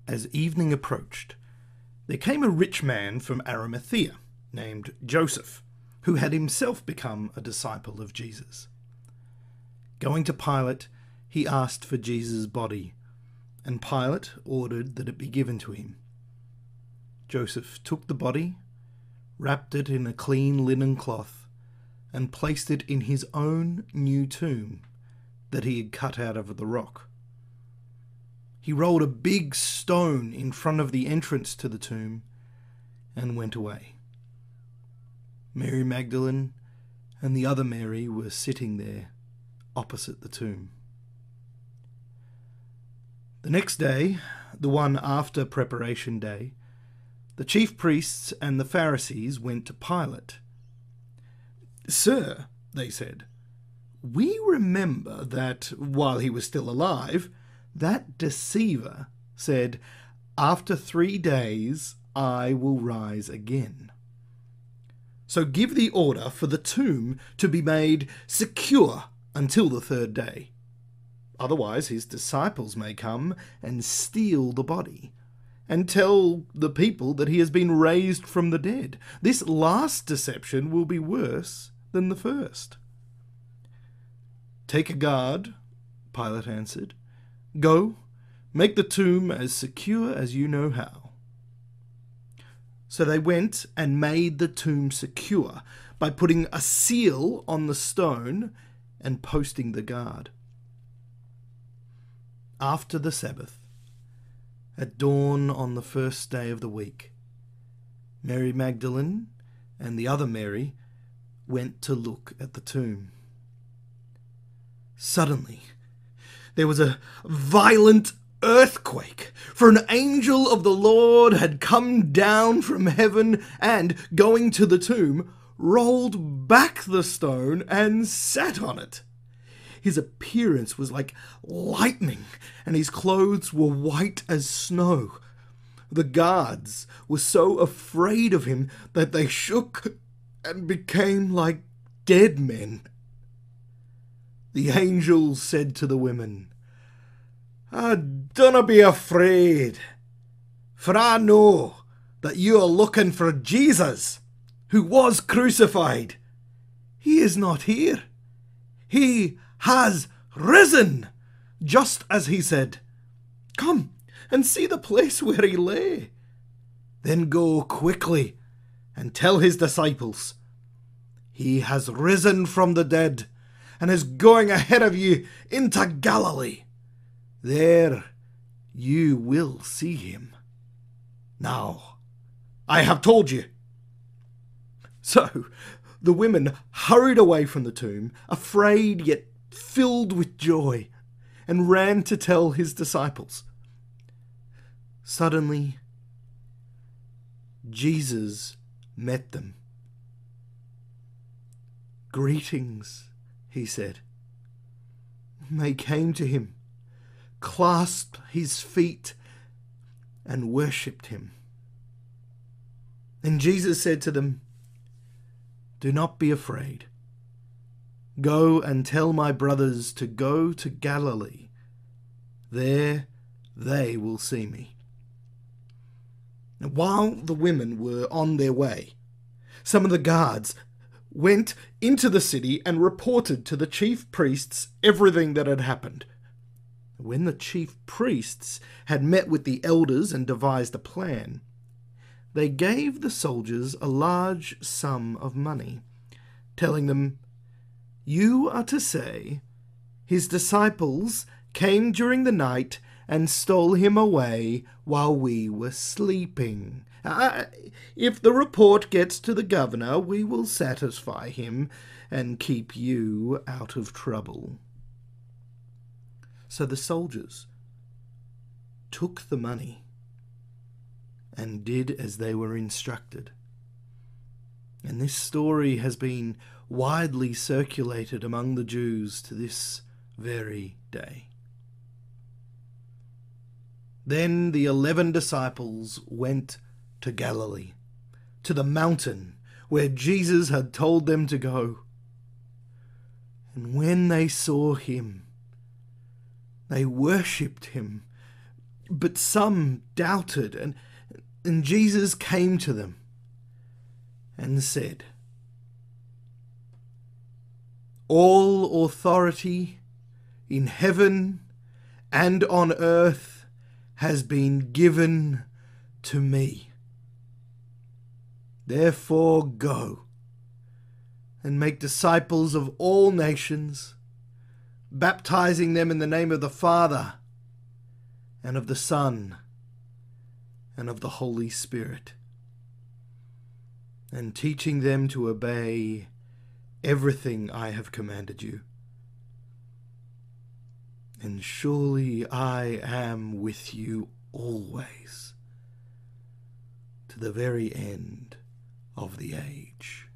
As evening approached, there came a rich man from Arimathea named Joseph, who had himself become a disciple of Jesus. Going to Pilate, he asked for Jesus' body, and Pilate ordered that it be given to him. Joseph took the body, wrapped it in a clean linen cloth, and placed it in his own new tomb that he had cut out of the rock. He rolled a big stone in front of the entrance to the tomb and went away. Mary Magdalene and the other Mary were sitting there opposite the tomb. The next day, the one after Preparation Day, the chief priests and the Pharisees went to Pilate. "Sir," they said, "we remember that while he was still alive, that deceiver said, 'After 3 days I will rise again.' So give the order for the tomb to be made secure until the 3rd day. Otherwise his disciples may come and steal the body and tell the people that he has been raised from the dead. This last deception will be worse than the first." "Take a guard," Pilate answered. "Go, make the tomb as secure as you know how." So they went and made the tomb secure by putting a seal on the stone and posting the guard. After the Sabbath, at dawn on the 1st day of the week, Mary Magdalene and the other Mary went to look at the tomb. Suddenly, there was a violent earthquake, for an angel of the Lord had come down from heaven and, going to the tomb, rolled back the stone and sat on it. His appearance was like lightning, and his clothes were white as snow. The guards were so afraid of him that they shook and became like dead men. The angel said to the women, "Dinna be afraid, for I know that you are looking for Jesus, who was crucified. He is not here. He has risen, just as he said. Come and see the place where he lay. Then go quickly and tell his disciples, he has risen from the dead and is going ahead of you into Galilee. There you will see him. Now, I have told you." So the women hurried away from the tomb, afraid yet filled with joy, and ran to tell his disciples. Suddenly, Jesus met them. "Greetings," he said. They came to him, clasped his feet, and worshipped him. And Jesus said to them, "Do not be afraid. Go and tell my brothers to go to Galilee. There they will see me." While the women were on their way, some of the guards went into the city and reported to the chief priests everything that had happened. When the chief priests had met with the elders and devised a plan, they gave the soldiers a large sum of money, telling them, "You are to say, 'His disciples came during the night and stole him away while we were sleeping.' If the report gets to the governor, we will satisfy him and keep you out of trouble." So the soldiers took the money and did as they were instructed. And this story has been widely circulated among the Jews to this very day. Then the 11 disciples went to Galilee, to the mountain where Jesus had told them to go. And when they saw him, they worshipped him, But some doubted, and Jesus came to them and said, "All authority in heaven and on earth has been given to me. Therefore go and make disciples of all nations, baptizing them in the name of the Father and of the Son and of the Holy Spirit, and teaching them to obey everything I have commanded you. And surely I am with you always, to the very end of the age."